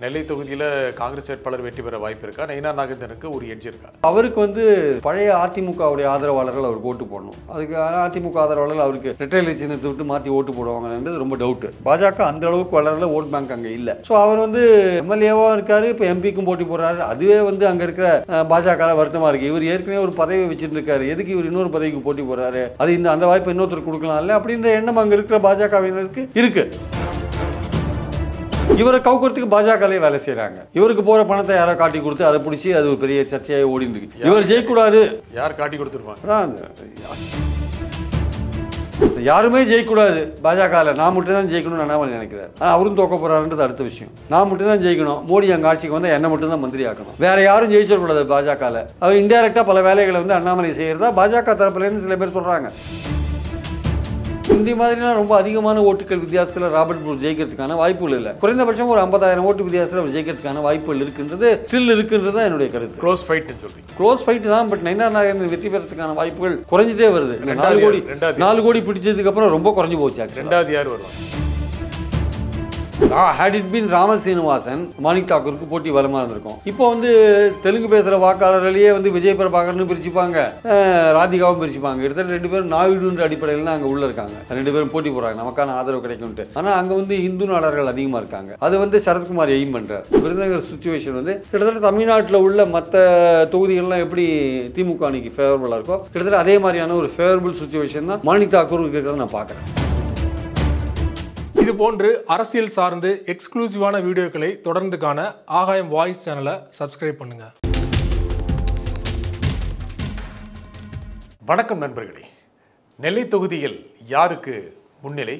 நெல்லை தொகுதியில் காங்கிரஸ் வேட்பாளர் வெற்றி பெற வாய்ப்பு இருக்கா? நயினார் நாகேந்திரனுக்கு ஒரு எட்ஜ் இருக்கா? அவருக்கு பழைய அதிமுகவுடைய ஆதரவாளர்கள் அவருக்கு ஓட்டு போடணும். அதுக்கு அதிமுக ஆதரவாளர்கள் அவருக்கு ரெட்டை சின்னத்தை விட்டு மாற்றி ஓட்டு போடுவாங்கன்றது ரொம்ப டவுட்டு. பாஜக அந்த அளவுக்கு வளரல, ஓட் பேங்க் அங்கே இல்லை. ஸோ அவர் எம்எல்ஏவாக இருக்காரு, இப்போ எம்பிக்கும் போட்டி போடுறாரு. அதுவே அங்கே இருக்கிற பாஜக வருத்தமாக இருக்கு. இவர் ஏற்கனவே ஒரு பதவி வச்சுட்டு இருக்காரு, எதுக்கு இவர் இன்னொரு பதவிக்கு போட்டி போடுறாரு? அது அந்த வாய்ப்பை இன்னொருத்தர் கொடுக்கலாம் இல்லை அப்படின்ற எண்ணம் அங்கே இருக்கிற பாஜகவினருக்கு இருக்கு. இவரை கவுக்கிறதுக்கு பாஜகலே வேலை செய்யறாங்க. இவருக்கு போற பணத்தை யாரோ காட்டி கொடுத்து அதை பிடிச்சி அது ஒரு பெரிய சர்ச்சையாக ஓடிட்டு இருக்கு. இவர் ஜெயிக்கூடாது. யார் காட்டி கொடுத்துருப்பாங்க? யாருமே ஜெயிக்கூடாது பாஜக. நான் மட்டும் தான் ஜெயிக்கணும்னு அண்ணாமலை நினைக்கிறார். ஆனால் அவரும் தோக்க போறாருன்றது அடுத்த விஷயம். நான் மட்டும் தான் ஜெயிக்கணும், மோடி அங்கே ஆட்சிக்கு வந்து என்ன மட்டும் தான் மந்திரி ஆக்கணும், வேற யாரும் ஜெயிச்சிடக்கூடாது பாஜக. அவர் இன்டைரக்டா பல வேலைகளை அண்ணாமலை செய்யறதா பாஜக தரப்புலேருந்து சில பேர் சொல்றாங்க. இந்த மாதிரினா ரொம்ப அதிகமான ஓட்டுகள் வித்தியாசத்தில் ராபர்ட் புரூஸ் ஜெயிக்கிறதுக்கான வாய்ப்புகள் இல்லை. குறைந்தபட்சம் ஒரு 50,000 ஓட்டு வித்தியாசத்தில் அவர் ஜெயிக்கிறதுக்கான வாய்ப்புகள் இருக்கின்றது, ஸ்டில் இருக்குன்றது தான் என்னுடைய கருத்து. க்ளோஸ் ஃபைட் சொல்றீங்க? க்ளோஸ் ஃபைட் தான். பட் நயினார் நாகேந்திரன் வெற்றி பெறதுக்கான வாய்ப்புகள் குறைஞ்சிட்டே வருது. 4 கோடி பிடிச்சதுக்கு அப்புறம் ரொம்ப குறைஞ்சு போச்சு. ரெண்டாவது யார் வருவாங்க? had it been Rama Srinivasan, Manik தாக்கூருக்கு போட்டி பலமாக இருந்திருக்கும். இப்போ தெலுங்கு பேசுகிற வாக்காளர்களையே விஜய் பிரபாகர்னு பிரிச்சுப்பாங்க, ராதிகாவும் பிரிச்சுப்பாங்க. கிட்டத்தட்ட 2 பேரும் நாயுடுன்ற அடிப்படையில் தான் அங்கே உள்ள இருக்காங்க. 2 பேரும் போட்டி போடுறாங்க, நமக்கான ஆதரவு கிடைக்கும்ட்டு. ஆனால் அங்கே இந்து நாடார்கள் அதிகமாக இருக்காங்க. அது சரத்குமார் எய்ம் பண்ணுறார். விருதுநகர் சுச்சுவேஷன் கிட்டத்தட்ட தமிழ்நாட்டில் உள்ள மற்ற தொகுதிகள்லாம் எப்படி திமுக அன்னைக்கு ஃபேவரபுளாக இருக்கோ, கிட்டத்தட்ட அதே மாதிரியான ஒரு ஃபேவரபுள் சுச்சுவேஷன் தான் மாணிக் தாக்கூர் இருக்கிறத நான் பார்க்குறேன். இது போன்று அரசியல் சார்ந்து எக்ஸ்க்ளூசிவான வீடியோக்களை தொடர்ந்து காண ஆகாயம் வாய்ஸ் சேனலை சப்ஸ்கிரைப் பண்ணுங்க. வணக்கம் நண்பர்களே. நெல்லை தொகுதியில் யாருக்கு முன்னிலை,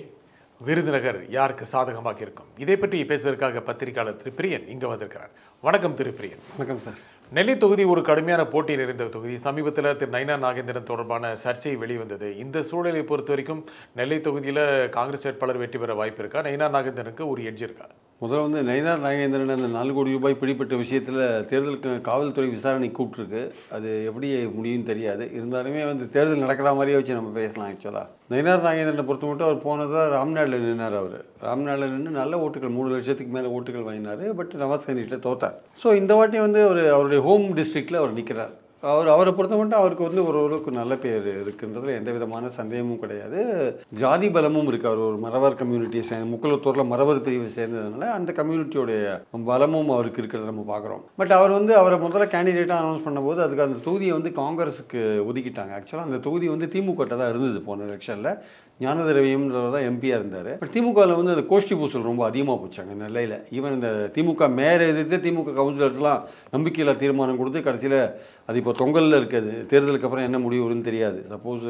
விருதுநகர் யாருக்கு சாதகமாக இருக்கும், இதை பற்றி பேசுவதற்காக பத்திரிகையாளர் திரு பிரியன் இங்கே வந்திருக்கிறார். வணக்கம் திரு பிரியன். வணக்கம் சார். நெல்லை தொகுதி ஒரு கடுமையான போட்டி நிறைந்த தொகுதி. சமீபத்தில் திரு நயினார் நாகேந்திரன் தொடர்பான சர்ச்சை வெளிவந்தது. இந்த சூழலை பொறுத்த வரைக்கும் நெல்லை தொகுதியில் காங்கிரஸ் வேட்பாளர் வெற்றி பெற வாய்ப்பு இருக்கா? நயினார் நாகேந்திரனுக்கு ஒரு எட்ஜ் இருக்கா? முதல்ல நயினார் நாகேந்திரன் அந்த 4 கோடி ரூபாய் பிடிப்பட்ட விஷயத்தில் தேர்தலுக்கு காவல்துறை விசாரணை கூப்பிட்டுருக்கு. அது எப்படி முடியும்னு தெரியாது. இருந்தாலுமே தேர்தல் நடக்கிற மாதிரியே வச்சு நம்ம பேசலாம். ஆக்சுவலாக நயினார் நாகேந்திரனை பொறுத்த மட்டும் அவர் போனதாக ராம்நாடில் நின்னார். ராம்நாடில் நின்று நல்ல ஓட்டுகள் 3 லட்சத்துக்கு மேலே ஓட்டுகள் வாங்கினார். பட் நவாஸ்கனிட்ட தோத்தார். ஸோ இந்த வாட்டி அவருடைய ஹோம் டிஸ்ட்ரிக்டில் அவர் நிற்கிறார். அவரை பொறுத்த மட்டும் அவருக்கு ஓரளவுக்கு நல்ல பேர் இருக்குன்றதுல எந்த விதமான சந்தேகமும் கிடையாது. ஜாதி பலமும் இருக்குது. அவர் ஒரு மறவர் கம்யூனிட்டியை சேர்ந்த, முக்குளத்தூரில் மறவர் பிரிவை சேர்ந்ததுனால அந்த கம்யூனிட்டியோடைய பலமும் அவருக்கு இருக்கிறத நம்ம பார்க்குறோம். பட் அவர் அவரை முதல்ல கேண்டிடேட்டாக அனௌன்ஸ் பண்ணும்போது அதுக்கு அந்த தொகுதியை காங்கிரஸுக்கு ஒதுக்கிட்டாங்க. ஆக்சுவலாக அந்த தொகுதி திமுக தான் இருந்தது போன எலெக்ஷனில். ஞானதிரவியம்ன்றவர் தான் எம்பியாக இருந்தார். பட் திமுகவில் அந்த கோஷ்டி பூசல் ரொம்ப அதிகமாக போச்சாங்க நெல்லையில். ஈவன் இந்த திமுக மேயரை எதிர்த்து திமுக கவுன்சிலர்ஸ்லாம் நம்பிக்கையில்லா தீர்மானம் கொடுத்து கடைசியில் அது இப்போ தொங்கலில் இருக்குது. தேர்தலுக்கு அப்புறம் என்ன முடிவு வரும்னு தெரியாது. சப்போஸ்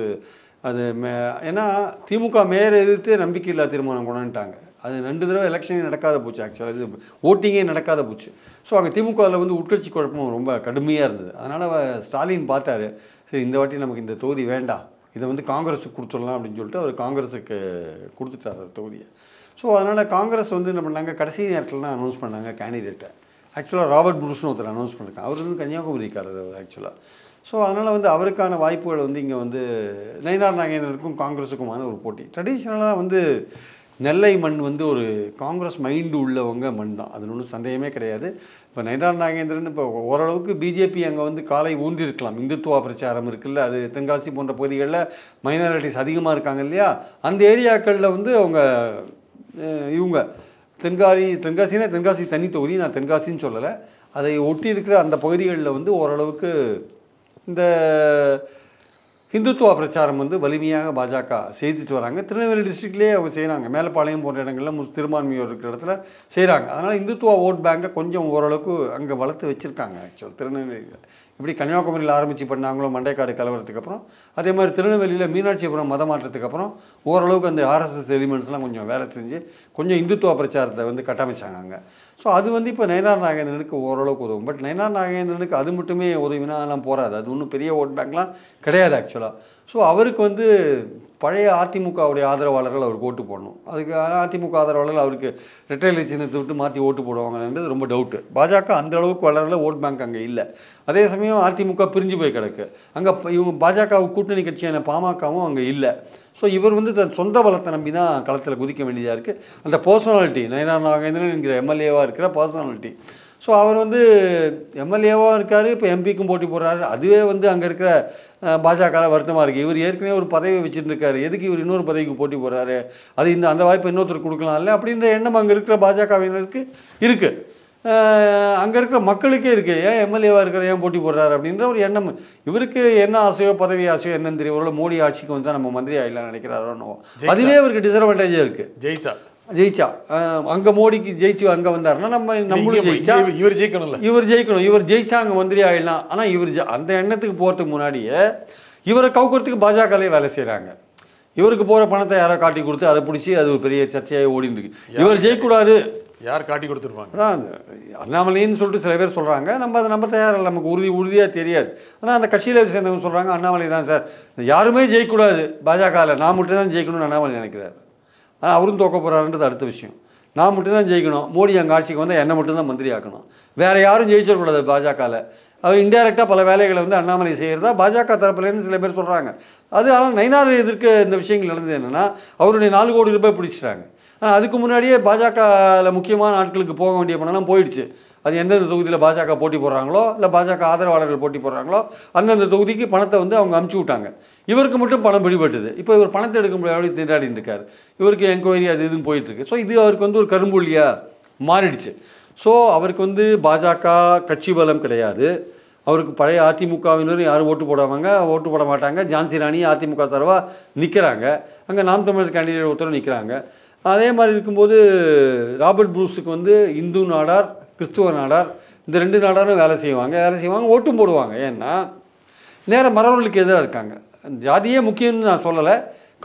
அது ஏன்னா திமுக மேயரை எதிர்த்து நம்பிக்கையில்லா தீர்மானம் கொண்டுட்டாங்க. அது 2 தடவை எலெக்ஷனே நடக்காத போச்சு. ஆக்சுவலாக இது ஓட்டிங்கே நடக்காத போச்சு. ஸோ அங்கே திமுகவில் உட்கட்சி குழப்பம் ரொம்ப கடுமையாக இருந்தது. அதனால் ஸ்டாலின் பார்த்தாரு, சரி இந்த வாட்டி நமக்கு இந்த தொகுதி வேண்டாம், இதை காங்கிரஸுக்கு கொடுத்துடலாம் அப்படின்னு சொல்லிட்டு அவர் காங்கிரஸுக்கு கொடுத்துட்டார் தொகுதியை. ஸோ அதனால் காங்கிரஸ் என்ன பண்ணாங்க, கடைசி நேரத்தில் தான் அனௌன்ஸ் பண்ணாங்க கேண்டிடேட்டை. ஆக்சுவலாக ராபர்ட் புரூஸ்னு ஒருத்தர் அனௌன்ஸ் பண்ணிருக்காங்க. அவர் கன்னியாகுமரிக்காரர் அவர் ஆக்சுவலாக. ஸோ அதனால் அவருக்கான வாய்ப்புகள் இங்கே நயினார் நாகேந்திரனுக்கும் காங்கிரஸுக்குமான ஒரு போட்டி. ட்ரெடிஷ்னலாக நெல்லை மண் ஒரு காங்கிரஸ் மைண்டு உள்ளவங்க மண் தான், அதில் ஒன்றும் சந்தேகமே கிடையாது. இப்போ நயினார் நாகேந்திரன் இப்போ ஓரளவுக்கு பிஜேபி அங்கே காலை ஊன்றிருக்கலாம். இந்துத்துவா பிரச்சாரம் இருக்குல்ல, அது தென்காசி போன்ற பகுதிகளில் மைனாரிட்டிஸ் அதிகமாக இருக்காங்க இல்லையா, அந்த ஏரியாக்களில் அவங்க இவங்க தென்காசி தனி தொகுதி, நான் தென்காசின்னு சொல்லலை, அதை ஒட்டி இருக்கிற அந்த பகுதிகளில் ஓரளவுக்கு இந்த இந்துத்துவா பிரச்சாரம் வலிமையாக பாஜக செய்துட்டு வராங்க. திருநெல்வேலி டிஸ்ட்ரிக்ட்லேயே அவங்க செய்கிறாங்க. மேலப்பாளையம் போன்ற இடங்களில் திருமான்மையோர் இருக்கிற இடத்துல செய்கிறாங்க. அதனால் இந்துத்துவா ஓட் பேங்கை கொஞ்சம் ஓரளவுக்கு அங்கே வளர்த்து வச்சுருக்காங்க. ஆக்சுவல் திருநெல்வேலியில் இப்படி கன்னியாகுமரியில் ஆரம்பித்து பண்ணாங்களோ மண்டைக்காடு கலவரத்துக்கு அப்புறம், அதே மாதிரி திருநெல்வேலியில் மீனாட்சிபுரம் மத மாற்றத்துக்கு அப்புறம் ஓரளவுக்கு அந்த ஆர்எஸ்எஸ் எலிமெண்ட்ஸ்லாம் கொஞ்சம் வேலை செஞ்சு கொஞ்சம் இந்துத்துவா பிரச்சாரத்தை கட்டமைச்சாங்க அங்கே. ஸோ அது இப்போ நயினார் நாகேந்திரனுக்கு ஓரளவுக்கு உதவும். பட் நயினார் நாகேந்திரனுக்கு அது மட்டுமே உதவினாலாம் போகாது. அது ஒன்றும் பெரிய ஓட் பேங்க்லாம் கிடையாது ஆக்சுவலாக. ஸோ அவருக்கு பழைய அதிமுகவுடைய ஆதரவாளர்கள் அவருக்கு ஓட்டு போடணும். அதுக்கு அதிமுக ஆதரவாளர்கள் அவருக்கு ரெட்டை சின்னத்தை விட்டு மாற்றி ஓட்டு போடுவாங்கன்றது ரொம்ப டவுட்டு. பாஜக அந்த அளவுக்கு வளரல, ஓட் பேங்க் அங்கே இல்லை. அதே சமயம் அதிமுக பிரிஞ்சு போய் கிடக்கு. அங்கே இவங்க பாஜக கூட்டணி கட்சியான பாமகவும் அங்கே இல்லை. ஸோ இவர் வந்து தன் சொந்த பலத்தை நம்பி தான் களத்தில் குதிக்க வேண்டியதாக இருக்குது. அந்த பர்சனாலிட்டி நயினார் நாகேந்திரன் என்கிற எம்எல்ஏவாக இருக்கிற பர்சனாலிட்டி. ஸோ அவர் வந்து எம்எல்ஏவாக இருக்கார், இப்போ எம்பிக்கும் போட்டி போடுறாரு. அதுவே வந்து அங்கே இருக்கிற பாஜக வருத்தமாக இருக்குது. இவர் ஏற்கனவே ஒரு பதவி வச்சுட்டு இருக்காரு, எதுக்கு இவர் இன்னொரு பதவிக்கு போட்டி போடுறாரு, அது அந்த வாய்ப்பை இன்னொருத்தருக்கு கொடுக்கலாம்ல அப்படின்ற எண்ணம் அங்கே இருக்கிற பாஜகவினருக்கு இருக்குது. அங்கே இருக்கிற மக்களுக்கே இருக்குது, ஏன் எம்எல்ஏவாக இருக்கிற ஏன் போட்டி போடுறாரு அப்படின்ற ஒரு எண்ணம். இவருக்கு என்ன ஆசையோ பதவி ஆசையோ என்னன்னு தெரியும். ஒரு மோடி ஆட்சிக்கு வந்து நம்ம மந்திரி ஆகிடலாம் நினைக்கிறாரோ, அதுவே அவருக்கு டிஸ்அட்வான்டேஜாக இருக்குது. ஜெயிச்சா அங்கே மோடிக்கு ஜெயிச்சு அங்கே வந்தாருன்னா நம்மளும் ஜெயிச்சா இவர் ஜெயிக்கணும்ல, இவர் ஜெயிச்சா அங்கே மந்திரி ஆகிடலாம். ஆனால் இவர் அந்த எண்ணத்துக்கு போகிறதுக்கு முன்னாடியே இவரை கவுக்கிறதுக்கு பாஜகலே வேலை செய்கிறாங்க. இவருக்கு போகிற பணத்தை யாரோ காட்டி கொடுத்து அதை பிடிச்சி அது ஒரு பெரிய சர்ச்சையாக ஓடிட்டு இருக்கு. இவர் ஜெயிக்கக்கூடாது, யார் காட்டி கொடுத்துருப்பாங்க, அண்ணாமலைன்னு சொல்லிட்டு சில பேர் சொல்கிறாங்க. நம்ம அதை நம்ப தயாரில்லை, நமக்கு உறுதியாக தெரியாது. ஆனால் அந்த கட்சியில் சேர்ந்தவங்க சொல்கிறாங்க அண்ணாமலை தான் சார், யாருமே ஜெயிக்கக்கூடாது பாஜகவில், நான் மட்டும் தான் ஜெயிக்கணும்னு அண்ணாமலை நினைக்கிறார். ஆனால் அவரும் தோக்க போகிறாருன்றது அடுத்த விஷயம். நான் மட்டும் தான் ஜெயிக்கணும், மோடி அங்கே ஆட்சிக்கு வந்தால் என்னை மட்டும்தான் மந்திரி ஆக்கணும், வேறு யாரும் ஜெயிச்சிடக்கூடாது பாஜகவில். அவர் இன்டெரக்டாக பல வேலைகளை வந்து அண்ணாமலை செய்கிறதா பாஜக தரப்புலேருந்து சில பேர் சொல்கிறாங்க. அது ஆனால் நயினார் எதிர்க்க இந்த விஷயங்கள் நடந்தது என்னென்னா, அவருடைய 4 கோடி ரூபாய் பிடிச்சிட்டாங்க. ஆனால் அதுக்கு முன்னாடியே பாஜகவில் முக்கியமான ஆட்களுக்கு போக வேண்டிய பணம்லாம் போயிடுச்சு. அது எந்தெந்த தொகுதியில் பாஜக போட்டி போடுறாங்களோ இல்லை பாஜக ஆதரவாளர்கள் போட்டி போடுறாங்களோ அந்தந்த தொகுதிக்கு பணத்தை வந்து அவங்க அமுச்சு விட்டாங்க. இவருக்கு மட்டும் பணம் பிடிபட்டுது. இப்போ இவர் பணத்தை எடுக்க முடியாது திண்டாடிட்டு இருக்கார். இவருக்கு என்கொயரி அது இதுன்னு போயிட்டுருக்கு. ஸோ இது அவருக்கு வந்து ஒரு கரும்புள்ளியாக மாறிடுச்சு. ஸோ அவருக்கு வந்து பாஜக கட்சி பலம் கிடையாது. அவருக்கு பழைய அதிமுகவினரும் யாரும் ஓட்டு போட மாட்டாங்க. ஜான்சி ராணி அதிமுக தரவாக நிற்கிறாங்க. அங்கே நாம் தமிழர் கேண்டிடேட் ஒருத்தரும் நிற்கிறாங்க. அதே மாதிரி இருக்கும்போது ராபர்ட் ப்ரூஸுக்கு வந்து இந்து நாடார் கிறிஸ்துவ நாடார் இந்த 2 நாடாரும் வேலை செய்வாங்க, ஓட்டும் போடுவாங்க. ஏன்னா நேராக மறவர்களுக்கு எதிராக இருக்காங்க. ஜாதியே முக்கியம்னு நான் சொல்லலை,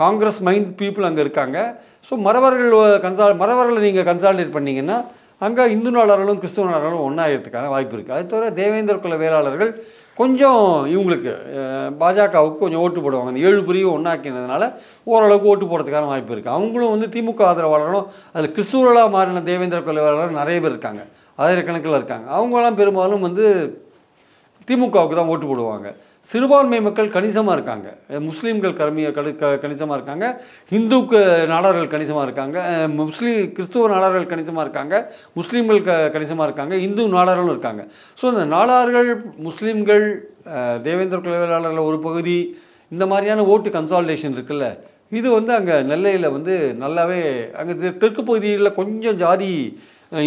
காங்கிரஸ் மைண்ட் பீப்புள் அங்கே இருக்காங்க. ஸோ மறவர்களை நீங்கள் கன்சாலிடேட் பண்ணிங்கன்னா அங்கே இந்து நாடார்களும் கிறிஸ்துவ நாடார்களும் ஒன்றாகிறதுக்கான வாய்ப்பு இருக்குது. அது தவிர தேவேந்திர குல வேளாளர்கள் கொஞ்சம் இவங்களுக்கு பாஜகவுக்கு கொஞ்சம் ஓட்டு போடுவாங்க. அந்த 7 பிரிவும் ஒன்றாக்கினதுனால ஓரளவுக்கு ஓட்டு போடுறதுக்கான வாய்ப்பு இருக்குது. அவங்களும் வந்து திமுக ஆதரவாளர்களும் அதில் கிறிஸ்துவர்களாக மாறின தேவேந்திர குல வேளாளர்கள் நிறைய பேர் இருக்காங்க, ஆயிரக்கணக்கில் இருக்காங்க. அவங்களாம் பெரும்பாலும் வந்து திமுகவுக்கு தான் ஓட்டு போடுவாங்க. சிறுபான்மை மக்கள் கணிசமாக இருக்காங்க, முஸ்லீம்கள் கணிசமாக இருக்காங்க, இந்துக்கு நாடார்கள் கணிசமாக இருக்காங்க, கிறிஸ்துவ நாடார்கள் கணிசமாக இருக்காங்க, முஸ்லீம்கள் கணிசமாக இருக்காங்க, இந்து நாடார்களும் இருக்காங்க. ஸோ இந்த நாடார்கள் முஸ்லீம்கள் தேவேந்திர குல வேளாளர்கள் ஒரு பகுதி இந்த மாதிரியான ஓட்டு கன்சாலிடேஷன் இருக்குல்ல, இது வந்து அங்கே நெல்லையில் வந்து நல்லாவே அங்கே தெற்கு பகுதியில் கொஞ்சம் ஜாதி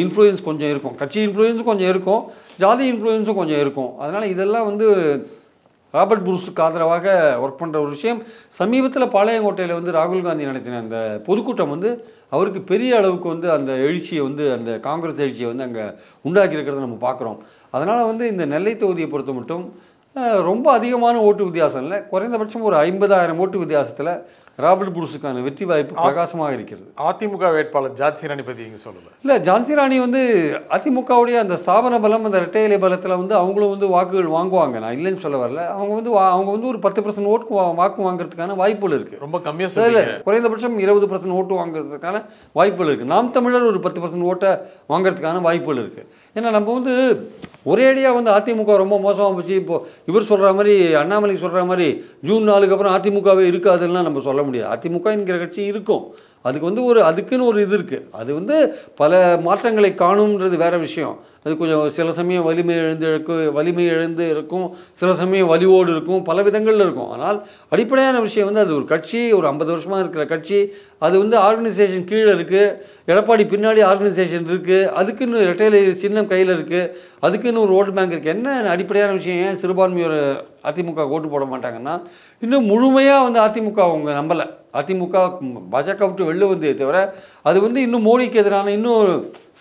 இன்ஃப்ளூயன்ஸ் கொஞ்சம் இருக்கும், கட்சி இன்ஃப்ளூயன்ஸும் கொஞ்சம் இருக்கும், ஜாதி இன்ஃப்ளூயன்ஸும் கொஞ்சம் இருக்கும். அதனால் இதெல்லாம் வந்து ராபர்ட் ப்ரூஸுக்கு ஆதரவாக ஒர்க் பண்ணுற ஒரு விஷயம். சமீபத்தில் பாளையங்கோட்டையில் வந்து ராகுல் காந்தி நடத்தின அந்த பொதுக்கூட்டம் வந்து அவருக்கு பெரிய அளவுக்கு வந்து அந்த எழுச்சியை வந்து அந்த காங்கிரஸ் எழுச்சியை வந்து அங்கே உண்டாக்கியிருக்கிறத நம்ம பார்க்குறோம். அதனால் வந்து இந்த நெல்லை தொகுதியை பொறுத்த மட்டும் ரொம்ப அதிகமான ஓட்டு வித்தியாசம் இல்லை, குறைந்தபட்சம் ஒரு 50,000 ஓட்டு வித்தியாசத்தில் ராபர்ட் ப்ரூஸுக்கான வெற்றி வாய்ப்பு பிரகாசமாக இருக்கிறது. அதிமுக வேட்பாளர் ஜான்சி ராணி பற்றி இங்கே சொல்லலை. இல்லை, ஜான்சி ராணி வந்து அதிமுகவுடைய அந்த ஸ்தாபன பலம் அந்த இரட்டை இலை பலத்தில் வந்து அவங்களும் வந்து வாக்குகள் வாங்குவாங்க, நான் இல்லைன்னு சொல்ல வரல. அவங்க வந்து ஒரு 10% ஓட்டு வாக்கு வாங்குறதுக்கான வாய்ப்புகள் இருக்குது. ரொம்ப கம்மியாக இல்லை, குறைந்தபட்சம் 20% ஓட்டு வாங்குறதுக்கான வாய்ப்புகள் இருக்குது. நாம் தமிழர் ஒரு 10% ஓட்டை வாங்குறதுக்கான வாய்ப்புகள் இருக்குது. ஏன்னா நம்ம வந்து ஒரேடியாக வந்து அதிமுக ரொம்ப மோசமாக போச்சு, இப்போது இவர் சொல்கிற மாதிரி அண்ணாமலை சொல்கிற மாதிரி ஜூன் 4க்கு அப்புறம் அதிமுகவே இருக்காதுன்னா நம்ம சொல்ல முடியாது. அதிமுக என்கிற கட்சி இருக்கும், அதுக்கு வந்து அதுக்குன்னு ஒரு இது இருக்குது. அது வந்து பல மாற்றங்களை காணுன்றது வேறு விஷயம். அது கொஞ்சம் சில சமயம் வலிமை இழந்து இருக்கும், சில சமயம் வலிவோடு இருக்கும், பல விதங்களில் இருக்கும். ஆனால் அடிப்படையான விஷயம் வந்து அது ஒரு கட்சி, ஒரு 50 வருஷமாக இருக்கிற கட்சி, அது வந்து ஆர்கனைசேஷன் கீழே இருக்குது, எடப்பாடி பின்னாடி ஆர்கனைசேஷன் இருக்குது, அதுக்குன்னு இரட்டையிலை சின்னம் கையில் இருக்குது, அதுக்குன்னு ஒரு ஓட்டு பேங்க் இருக்குது. என்ன அடிப்படையான விஷயம், ஏன் சிறுபான்மையோர் அதிமுக ஓட்டு போட மாட்டாங்கன்னா, இன்னும் முழுமையாக வந்து அதிமுக அவங்க நம்பலை. அதிமுக பாஜக விட்டு வெளில வந்தே தவிர அது வந்து இன்னும் மோடிக்கு எதிரான இன்னும்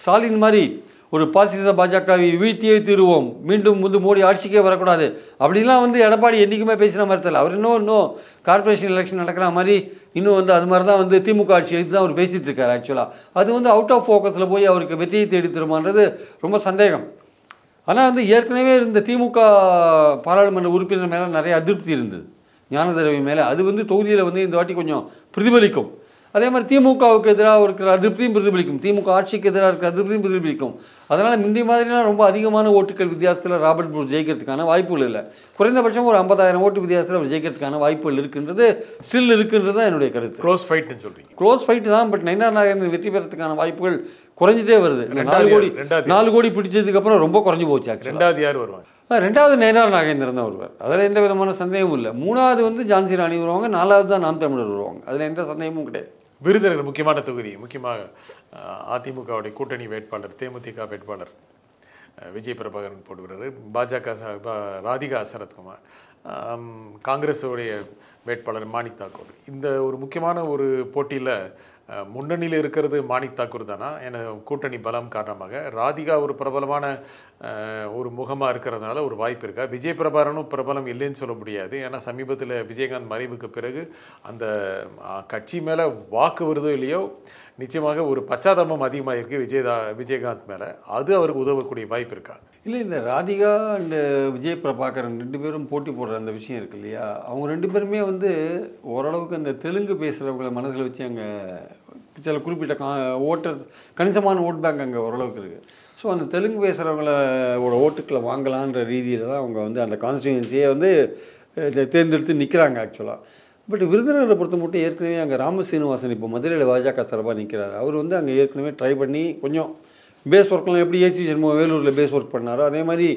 ஸ்டாலின் மாதிரி ஒரு பாசிச பாஜகவை வீழ்த்தியே தீருவோம், மீண்டும் வந்து மோடி ஆட்சிக்கே வரக்கூடாது அப்படிலாம் வந்து எடப்பாடி என்றைக்குமே பேசுகிற மாதிரி தெரியல. அவர் இன்னும் கார்பரேஷன் எலெக்ஷன் நடக்கிற மாதிரி இன்னும் வந்து அது மாதிரி தான் வந்து திமுக ஆட்சி எடுத்து தான் அவர் பேசிகிட்டு இருக்கார். ஆக்சுவலாக அது வந்து அவுட் ஆஃப் ஃபோக்கஸில் போய் அவருக்கு வெற்றியை தேடி தருமான்றது ரொம்ப சந்தேகம். ஆனால் வந்து ஏற்கனவே இருந்த திமுக பாராளுமன்ற உறுப்பினர் மேலே நிறைய அதிருப்தி இருந்தது, ஞானதரவி மேலே. அது வந்து தொகுதியில் வந்து இந்த வாட்டி கொஞ்சம் பிரதிபலிக்கும். அதே மாதிரி திமுகவுக்கு எதிராக இருக்கிற அதிருப்தியும் பிரதிபலிக்கும், திமுக ஆட்சிக்கு எதிராக இருக்கிற அதிருப்தியும் பிரதிபலிக்கும். அதனால் முந்தி மாதிரிலாம் ரொம்ப அதிகமான ஓட்டுகள் வித்தியாசத்தில் ராபர்ட் புஷ் ஜெயிக்கிறதுக்கான வாய்ப்புகள் இல்லை. குறைந்தபட்சம் ஒரு 50,000 ஓட்டு வித்தியாசத்தில் அவர் ஜெயிக்கிறதுக்கான வாய்ப்புகள் இருக்குன்றது ஸ்டில் இருக்குன்றது தான் என்னுடைய கருத்து. க்ளோஸ் ஃபைட்னு சொல்கிறீங்க. க்ளோஸ் ஃபைட்டு தான். பட் நயினார் நாகேந்திரன் வெற்றி பெறத்துக்கான வாய்ப்புகள் குறைஞ்சிட்டே வருது. 4 கோடி பிடிச்சதுக்கப்புறம் ரொம்ப குறைஞ்சி போச்சு. ரெண்டாவது யார் வருவாங்க? ரெண்டாவது நயினார் நாகேந்திரன் தான் வருவார். அதில் எந்த விதமான சந்தேகமும் இல்லை. மூணாவது வந்து ஜான்சி ராணி வருவாங்க. நாலாவது தான் நாம் தமிழர் வருவாங்க. அதில் எந்த சந்தேகமும் கிடையாது. விருதுநகர் முக்கியமான தொகுதி, முக்கியமாக அதிமுகவுடைய கூட்டணி வேட்பாளர், தேமுதிக வேட்பாளர் விஜய் பிரபாகரன் போடுகிறாரு. பாஜக ராதிகா சரத்குமார், காங்கிரஸுடைய வேட்பாளர் மாணிக் தாக்கூர். இந்த ஒரு முக்கியமான ஒரு போட்டியில் முன்னணியில் இருக்கிறது மாணிக் தாக்கூர் தானா? என கூட்டணி பலம் காரணமாக ராதிகா ஒரு பிரபலமான ஒரு முகமாக இருக்கிறதுனால ஒரு வாய்ப்பு இருக்கா? விஜய் பிரபாகரனும் பிரபலம் இல்லைன்னு சொல்ல முடியாது. ஏன்னா சமீபத்தில் விஜயகாந்த் மறைவுக்கு பிறகு அந்த கட்சி மேலே வாக்கு வருதோ இல்லையோ நிச்சயமாக ஒரு பச்சாதாபம் அதிகமாக இருக்குது விஜயகாந்த் மேலே. அது அவருக்கு உதவக்கூடிய வாய்ப்பு இருக்கா? இல்லை, இந்த ராதிகா அண்டு விஜய் பிரபாகரன் 2 பேரும் போட்டி போடுற அந்த விஷயம் இருக்கு இல்லையா, அவங்க 2 பேருமே வந்து ஓரளவுக்கு அந்த தெலுங்கு பேசுகிறவங்கள மனதில் வச்சு அங்கே சில குறிப்பிட்ட ஓட்டர்ஸ், கணிசமான ஓட் பேங்க் அங்கே ஓரளவுக்கு இருக்குது. ஸோ அந்த தெலுங்கு பேசுகிறவங்களோட ஓட்டுக்களை வாங்கலான்ற ரீதியில் தான் அவங்க வந்து அந்த கான்ஸ்டியூன்சியை வந்து தேர்ந்தெடுத்து நிற்கிறாங்க ஆக்சுவலாக. பட் விருதுநகரை பொறுத்த மட்டும் ஏற்கனவே அங்கே ராம சீனிவாசன் இப்போ மதுரையில் பாஜக சார்பாக நிற்கிறார். அவர் வந்து அங்கே ஏற்கனவே ட்ரை பண்ணி கொஞ்சம் பேஸ் ஒர்க்லாம் எப்படி ஏசி சண்முகம் வேலூரில் பேஸ் ஒர்க் பண்ணாரோ அதே மாதிரி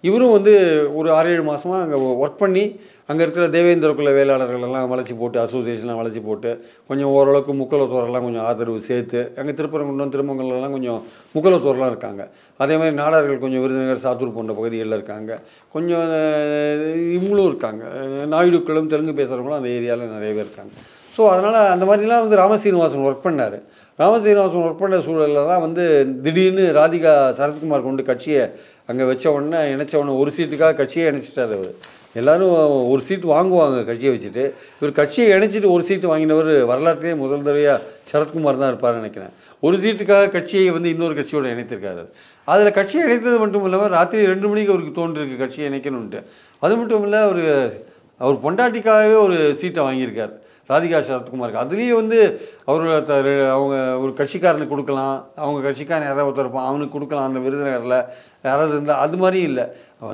இவரும் வந்து ஒரு 6-7 மாதமாக அங்கே ஒர்க் பண்ணி அங்கே இருக்கிற தேவேந்திர குல வேளாளர்களெல்லாம் வளைச்சி போட்டு, அசோசியேஷன்லாம் வளைச்சி போட்டு கொஞ்சம் ஓரளவுக்கு முக்கலத்தோரெல்லாம் கொஞ்சம் ஆதரவு சேர்த்து, அங்கே திருப்பரங்குன்றம் திருமங்கலம்லாம் கொஞ்சம் முக்கலத்தோரெலாம் இருக்காங்க. அதே மாதிரி நாடார்கள் கொஞ்சம் விருதுநகர் சாத்தூர் போன்ற பகுதிகளில் இருக்காங்க. கொஞ்சம் இவங்களும் இருக்காங்க, நாயுடுக்களும் தெலுங்கு பேசுகிறவங்களும் அந்த ஏரியாவில் நிறைய பேர் இருக்காங்க. ஸோ அதனால் அந்த மாதிரிலாம் வந்து ராமசீனிவாசன் ஒர்க் பண்ணார். ராமசீனிவாசன் ஒர்க் பண்ண சூழலில் தான் வந்து திடீர்னு ராதிகா சரத்குமார் கொண்டு கட்சியை அங்கே வச்ச உடனே இணைச்ச உடனே ஒரு சீட்டுக்காக கட்சியை இணைச்சிட்டார் அவர். எல்லோரும் ஒரு சீட்டு வாங்குவாங்க கட்சியை வச்சுட்டு. இவர் கட்சியை இணைச்சிட்டு ஒரு சீட்டு வாங்கினவர் வரலாற்றிலே முதல் தடவையாக சரத்குமார் தான் இருப்பார்னு நினைக்கிறேன். ஒரு சீட்டுக்காக கட்சியை வந்து இன்னொரு கட்சியோடு இணைத்திருக்காரு. அதில் கட்சியை இணைத்தது மட்டும் இல்லாமல் ராத்திரி 2 மணிக்கு அவருக்கு தோன்றிருக்கு கட்சியை இணைக்கணுன்ட்டு. அது மட்டும் இல்லை, அவர் பொண்டாட்டிக்காகவே ஒரு சீட்டை வாங்கியிருக்கார் ராதிகா சரத்குமாருக்கு. அதுலேயே வந்து அவங்க ஒரு கட்சிக்காரனுக்கு கொடுக்கலாம், அவங்க கட்சிக்காரன் யாராவது ஒருத்தர் இருப்பான் அவனுக்கு கொடுக்கலாம், அந்த விருதுநகரில் யாராவது இருந்தால் அது மாதிரி இல்லை.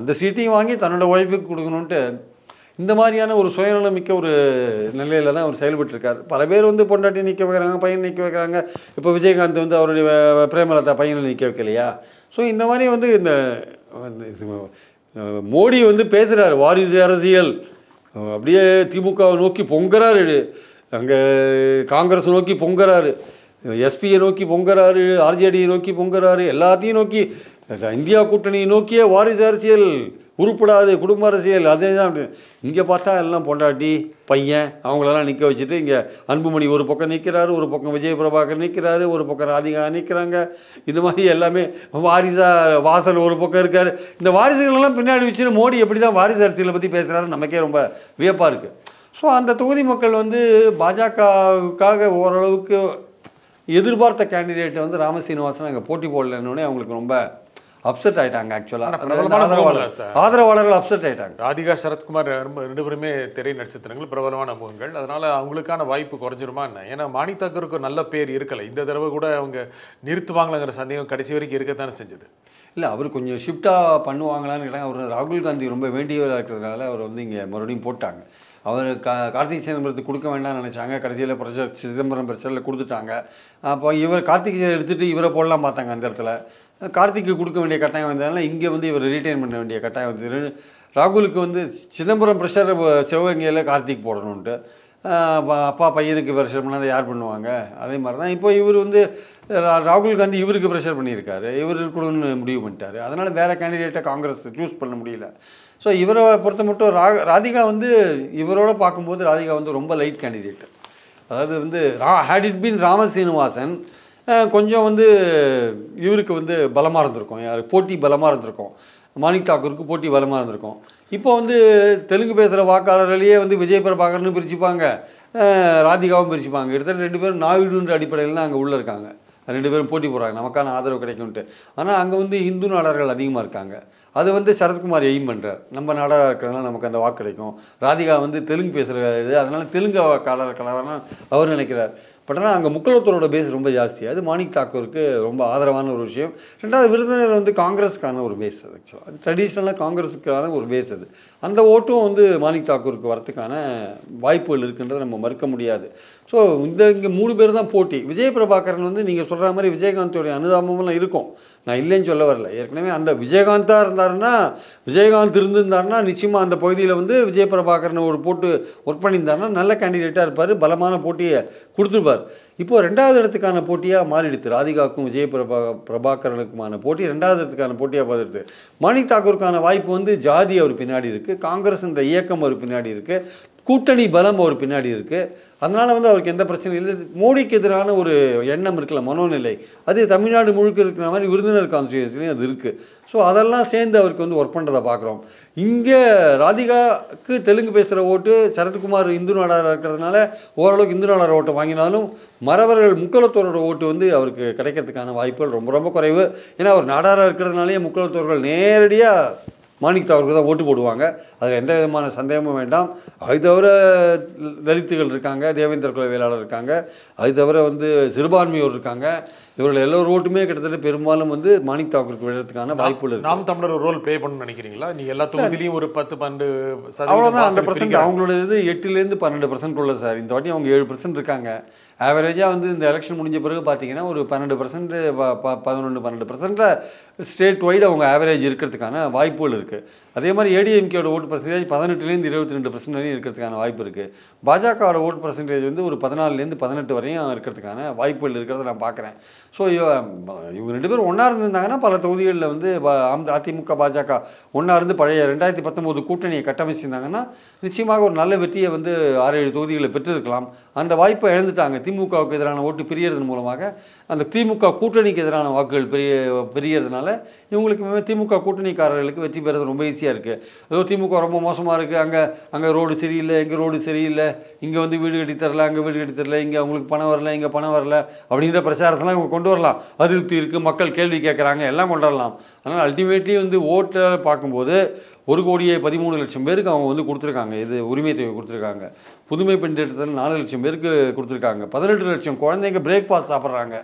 அந்த சீட்டையும் வாங்கி தன்னோட ஒய்ஃபுக்கு கொடுக்கணுன்ட்டு இந்த மாதிரியான ஒரு சுயநலமிக்க ஒரு நிலையில் தான் அவர் செயல்பட்டுருக்கார். பல பேர் வந்து பொண்டாட்டி நிற்க வைக்கிறாங்க, பையன் நிற்க வைக்கிறாங்க. இப்போ விஜயகாந்த் வந்து அவருடைய பிரேமலதா பையனை நிற்க வைக்கலையா? ஸோ இந்த மாதிரி வந்து இந்த மோடி வந்து பேசுகிறார் வாரிசு அரசியல், அப்படியே திமுகவை நோக்கி பொங்குறாரு, அங்கே காங்கிரஸ் நோக்கி பொங்குறாரு, எஸ்பியை நோக்கி பொங்குறாரு, ஆர்ஜேடியை நோக்கி பொங்குறாரு, எல்லாத்தையும் நோக்கி இந்தியா கூட்டணியை நோக்கியே வாரிசு அரசியல் உருப்படாது, குடும்ப அரசியல் அதே தான். இங்கே பார்த்தா எல்லாம் பொண்டாட்டி பையன் அவங்களெல்லாம் நிற்க வச்சுட்டு இங்கே அன்புமணி ஒரு பக்கம் நிற்கிறாரு, ஒரு பக்கம் விஜய் பிரபாகர் நிற்கிறாரு, ஒரு பக்கம் ராதிகா நிற்கிறாங்க. இந்த மாதிரி எல்லாமே வாசல் ஒரு பக்கம் இருக்கார். இந்த வாரிசுகளெல்லாம் பின்னாடி வச்சுட்டு மோடி எப்படி தான் வாரிசு அரசியலை பற்றி பேசுகிறாரு நமக்கே ரொம்ப வியப்பாக இருக்குது. ஸோ அந்த தொகுதி மக்கள் வந்து பாஜகவுக்காக ஓரளவுக்கு எதிர்பார்த்த கேண்டிடேட்டை வந்து ராமசீனிவாசன் அங்கே போட்டி போடலன்னொடனே அவங்களுக்கு ரொம்ப அப்செட் ஆகிட்டாங்க. ஆக்சுவலாக ஆதரவாளர்கள் அப்செட் ஆகிட்டாங்க. ராதிகா சரத்குமார் 2 பேருமே திரை நட்சத்திரங்கள், பிரபலமான முகங்கள். அதனால் அவங்களுக்கான வாய்ப்பு குறைஞ்சிருமா என்ன? ஏன்னா மாணிக் தாக்கூருக்கு நல்ல பேர் இருக்கலை. இந்த தடவை கூட அவங்க நிறுத்துவாங்களாங்கிற சந்தேகம் கடைசி வரைக்கும் இருக்கத்தானே செஞ்சது. இல்லை, அவர் கொஞ்சம் ஷிஃப்டாக பண்ணுவாங்களான்னு கேட்டாங்க. அவர் ராகுல் காந்தி ரொம்ப வேண்டியவராக இருக்கிறதுனால அவர் வந்து இங்கே மறுபடியும் போட்டாங்க. அவர் கார்த்திக் சிதம்பரத்துக்கு கொடுக்க வேண்டாம்னு நினச்சாங்க. கடைசியில் சிதம்பரம் பிரச்சனையில் கொடுத்துட்டாங்க. அப்போ இவர் கார்த்திக் எடுத்துகிட்டு இவரை போடலாம் பார்த்தாங்க. அந்த இடத்துல கார்த்திக்கு கொடுக்க வேண்டிய கட்டாயம் வந்ததுனால இங்கே வந்து இவர் ரீட்டைன் பண்ண வேண்டிய கட்டாயம் வந்தது. ராகுலுக்கு வந்து சிதம்பரம் ப்ரெஷர் சிவகங்கையில் கார்த்திக் போடணுன்ட்டு, அப்பா பையனுக்கு ப்ரெஷர் பண்ணால் யார் பண்ணுவாங்க? அதே மாதிரி தான் இப்போ இவர் வந்து ராகுல் காந்தி இவருக்கு ப்ரெஷர் பண்ணியிருக்காரு, இவர் இருக்கணும்னு முடிவு பண்ணிட்டாரு. அதனால் வேறு கேண்டிடேட்டை காங்கிரஸ் சூஸ் பண்ண முடியல. ஸோ இவரை பொறுத்த மட்டும் ராதிகா வந்து இவரோட பார்க்கும்போது ராதிகா வந்து ரொம்ப லைட் கேண்டிடேட். அதாவது வந்து ஹேட் இட் பீன் ராமசீனிவாசன் கொஞ்சம் வந்து இவருக்கு வந்து பலமாக இருந்திருக்கும், யாருக்கு போட்டி பலமாக இருந்திருக்கும், மாணிக் தாக்கூருக்கு போட்டி பலமாக இருந்திருக்கும். இப்போ வந்து தெலுங்கு பேசுகிற வாக்காளர்களையே வந்து விஜய் பிரபாகர்னு பிரிச்சுப்பாங்க, ராதிகாவும் பிரிச்சுப்பாங்க. கிட்டத்தட்ட 2 பேரும் நாயுடுன்ற அடிப்படையில் தான் அங்கே உள்ளே இருக்காங்க. 2 பேரும் போட்டி போடுறாங்க, நமக்கான ஆதரவு கிடைக்கும்ட்டு. ஆனால் அங்கே வந்து இந்து நாடார்கள் அதிகமாக இருக்காங்க. அது வந்து சரத்குமார் எய்ம் பண்ணுறார், நம்ம நாடாக இருக்கிறதுனால நமக்கு அந்த வாக்கு கிடைக்கும். ராதிகா வந்து தெலுங்கு பேசுகிற இது, அதனால் தெலுங்கு கலவரம்னா அவர் நினைக்கிறார். பட் ஆனால் அங்கே முக்குலத்தோரோட பேஸ் ரொம்ப ஜாஸ்தி. அது மாணிக் தாக்கூருக்கு ரொம்ப ஆதரவான ஒரு விஷயம். ரெண்டாவது விருதுநகர் வந்து காங்கிரஸுக்கான ஒரு பேஸ். அது ஆக்சுவலாக அது ட்ரெடிஷ்னலாக காங்கிரஸுக்கான ஒரு பேஸ். அது அந்த ஓட்டும் வந்து மாணிக் தாக்கூருக்கு வரத்துக்கான வாய்ப்புகள் இருக்குன்றதை நம்ம மறுக்க முடியாது. ஸோ இங்கே 3 பேர் தான் போட்டி. விஜய் பிரபாகரன் வந்து நீங்கள் சொல்கிற மாதிரி விஜயகாந்தோடைய அனுதாபமெல்லாம் இருக்கும், நான் இல்லைன்னு சொல்ல வரல. ஏற்கனவே அந்த விஜயகாந்தாக இருந்தாருன்னா, விஜயகாந்த் இருந்திருந்தாருன்னா நிச்சயமாக அந்த பகுதியில் வந்து விஜய் பிரபாகரனை ஒரு போட்டு ஒர்க் பண்ணியிருந்தாருன்னா நல்ல கேண்டிடேட்டாக இருப்பார், பலமான போட்டியை கொடுத்துருப்பார். இப்போது 2வது இடத்துக்கான போட்டியாக மாறிடுது. ராதிகாவுக்கும் விஜய் பிரபாகரனுக்குமான போட்டி 2வது இடத்துக்கான போட்டியாக பார்த்துடுது. மாணிக் தாக்கூருக்கான வாய்ப்பு வந்து ஜாதி அவர் பின்னாடி இருக்குது, காங்கிரஸ் என்ற இயக்கம் அவர் பின்னாடி இருக்குது, கூட்டணி பலம் அவர் பின்னாடி இருக்குது. அதனால் வந்து அவருக்கு எந்த பிரச்சனையும் இல்லை. மோடிக்கு எதிரான ஒரு எண்ணம் இருக்குல்ல, மனோநிலை, அது தமிழ்நாடு முழுக்க இருக்கிற மாதிரி விருதுநகர் கான்ஸ்டியூன்சிலையும் அது இருக்குது. ஸோ அதெல்லாம் சேர்ந்து அவருக்கு வந்து ஒர்க் பண்ணுறதை பார்க்குறோம். இங்கே ராதிகாவுக்கு தெலுங்கு பேசுகிற ஓட்டு, சரத்குமார் இந்து நாடாராக இருக்கிறதுனால ஓரளவுக்கு இந்து நாடார் ஓட்டை வாங்கினாலும் மறவர்கள் முக்குலத்தோரோட ஓட்டு வந்து அவருக்கு கிடைக்கிறதுக்கான வாய்ப்புகள் ரொம்ப ரொம்ப குறைவு. ஏன்னா அவர் நாடாராக இருக்கிறதுனாலே முக்குலத்தோர்கள் நேரடியாக மாணிக் தாக்கூருக்கு தான் ஓட்டு போடுவாங்க, அதில் எந்த விதமான சந்தேகமும் வேண்டாம். அது தவிர தலித்துகள் இருக்காங்க, தேவேந்திர குல வேளாளர் இருக்காங்க, அது தவிர வந்து சிறுபான்மையோர் இருக்காங்க. இவர்கள் எல்லோரும் ஓட்டுமே கிட்டத்தட்ட பெரும்பாலும் வந்து மாணிக் தாக்கூருக்கு விடுறதுக்கான வாய்ப்புகள் இருக்குது. நாம் தமிழர் ஒரு ரோல் ப்ளே பண்ணணும்னு நினைக்கிறீங்களா? நீங்கள் எல்லா தொகுதியிலையும் ஒரு 10-12 அவ்வளோதான். அந்த பர்சன்ட் அவங்களோட இது 8லேருந்து 12% உள்ள சார். இந்த வாட்டி அவங்க 7% இருக்காங்க. ஆவரேஜாக வந்து இந்த எலெக்ஷன் முடிஞ்ச பிறகு பார்த்தீங்கன்னா ஒரு 12%, 11-12% ஸ்டேட் வைடு அவங்க ஆவரேஜ் இருக்கிறதுக்கான வாய்ப்புகள் இருக்குது. அதே மாதிரி ஏடிஎம்கேயோட ஓட்டு பர்சன்டேஜ் 18லேருந்து 22% வரையும் இருக்கிறதுக்கான வாய்ப்பு இருக்குது. பாஜகவோட ஓட்டு பர்சன்டேஜ் வந்து ஒரு 14லேருந்து 18 வரையும் இருக்கிறதுக்கான வாய்ப்புகள் இருக்கிறத நான் பார்க்குறேன். ஸோ இவங்க 2 பேரும் ஒன்றா இருந்திருந்தாங்கன்னா பல தொகுதிகளில் வந்து அதிமுக பாஜக ஒன்றா இருந்து பழைய 2019 கூட்டணியை கட்டமைச்சிருந்தாங்கன்னா நிச்சயமாக ஒரு நல்ல வெற்றியை வந்து 6-7 தொகுதிகளை பெற்றிருக்கலாம். அந்த வாய்ப்பை இழந்துட்டாங்க. திமுகவுக்கு எதிரான ஓட்டு பிரியறதன் மூலமாக அந்த திமுக கூட்டணிக்கு எதிரான வாக்குகள் பெரியறதுனால இவங்களுக்கு திமுக கூட்டணிக்காரர்களுக்கு வெற்றி பெறது ரொம்ப ஈஸியாக இருக்குது. ஏதோ திமுக ரொம்ப மோசமாக இருக்குது, அங்கே ரோடு சரியில்லை, எங்கே ரோடு சரியில்லை, இங்கே வந்து வீடு கட்டி தரல, அங்கே வீடு கட்டி தரல, இங்கே அவங்களுக்கு பணம் வரல, இங்கே பணம் வரல அப்படின்ற பிரச்சாரத்தெல்லாம் இவங்க கொண்டு வரலாம். அதிருப்தி இருக்குது, மக்கள் கேள்வி கேட்குறாங்க, எல்லாம் கொண்டு வரலாம். அதனால் அல்டிமேட்லி வந்து ஓட்டை பார்க்கும்போது 1,13,00,000 பேருக்கு அவங்க வந்து கொடுத்துருக்காங்க, இது உரிமை தொகை கொடுத்துருக்காங்க. புதுமை பெண் திட்டத்தில் 4 லட்சம் பேருக்கு கொடுத்துருக்காங்க. 18 லட்சம் குழந்தைங்க பிரேக்ஃபாஸ்ட் சாப்பிட்றாங்க.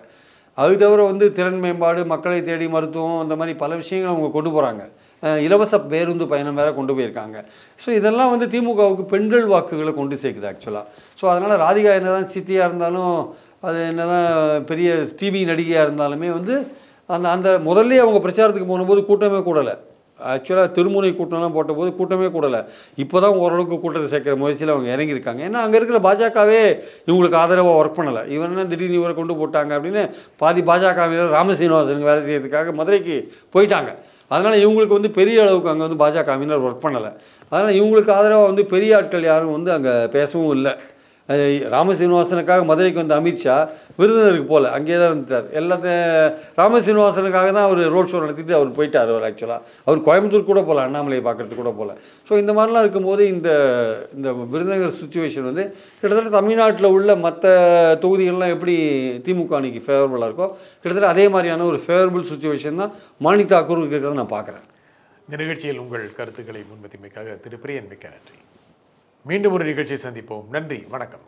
அது தவிர வந்து திறன் மேம்பாடு, மக்களை தேடி மருத்துவம், அந்த மாதிரி பல விஷயங்கள் அவங்க கொண்டு போகிறாங்க. இலவச பேருந்து பயணம் வேறு கொண்டு போயிருக்காங்க. ஸோ இதெல்லாம் வந்து திமுகவுக்கு பெண்கள் வாக்குகளை கொண்டு சேர்க்குது ஆக்சுவலாக. ஸோ அதனால் ராதிகா என்ன தான் சித்தியாக இருந்தாலும், அது என்ன தான் பெரிய டிவி நடிகையாக இருந்தாலுமே வந்து அந்த முதல்ல அவங்க பிரச்சாரத்துக்கு போனபோது கூட்டமே கூடலை. ஆக்சுவலாக திருமுனை கூட்டம்லாம் போட்டபோது கூட்டமே கூடலை. இப்போ தான் ஓரளவுக்கு கூட்டத்தை சேர்க்குற முயற்சியில் அவங்க இறங்கியிருக்காங்க. ஏன்னா அங்கே இருக்கிற பாஜகவே இவங்களுக்கு ஆதரவாக ஒர்க் பண்ணலை. இவன்னா திடீர்னு இவரை கொண்டு போட்டாங்க அப்படின்னு பாதி பாஜகவினர் ராமசீனிவாசனுக்கு வேலை செய்யறதுக்காக மதுரைக்கு போயிட்டாங்க. அதனால் இவங்களுக்கு வந்து பெரிய அளவுக்கு அங்கே வந்து பாஜகவினர் ஒர்க் பண்ணலை. அதனால் இவங்களுக்கு ஆதரவாக வந்து பெரிய ஆட்கள் யாரும் வந்து அங்கே பேசவும் இல்லை. ராமசீனிவாசனுக்காக மதுரைக்கு வந்து அமித்ஷா விருதுநகருக்கு போகல, அங்கேயே தான் இருந்துட்டார். எல்லாத்தையும் ராமசீனிவாசனுக்காக தான் அவர் ரோட் ஷோ நடத்திட்டு அவர் போயிட்டார். அவர் ஆக்சுவலாக அவர் கோயம்புத்தூர் கூட போகல, அண்ணாமலையை பார்க்குறதுக்கு கூட போகல. ஸோ இந்த மாதிரிலாம் இருக்கும்போது இந்த விருதுநகர் சுச்சுவேஷன் வந்து கிட்டத்தட்ட தமிழ்நாட்டில் உள்ள மற்ற தொகுதிகள்லாம் எப்படி திமுக அன்னைக்கு ஃபேவரபுளாக இருக்கோ கிட்டத்தட்ட அதே மாதிரியான ஒரு ஃபேவரபுள் சுச்சுவேஷன் தான் மாணிக் தாக்கூர் இருக்கிறத நான் பார்க்குறேன். இந்த நிகழ்ச்சியில் உங்கள் கருத்துக்களை முன்வைத்தமைக்காக திரு பிரியன் மிக்க நன்றி. மீண்டும் ஒரு நிகழ்ச்சியை சந்திப்போம். நன்றி, வணக்கம்.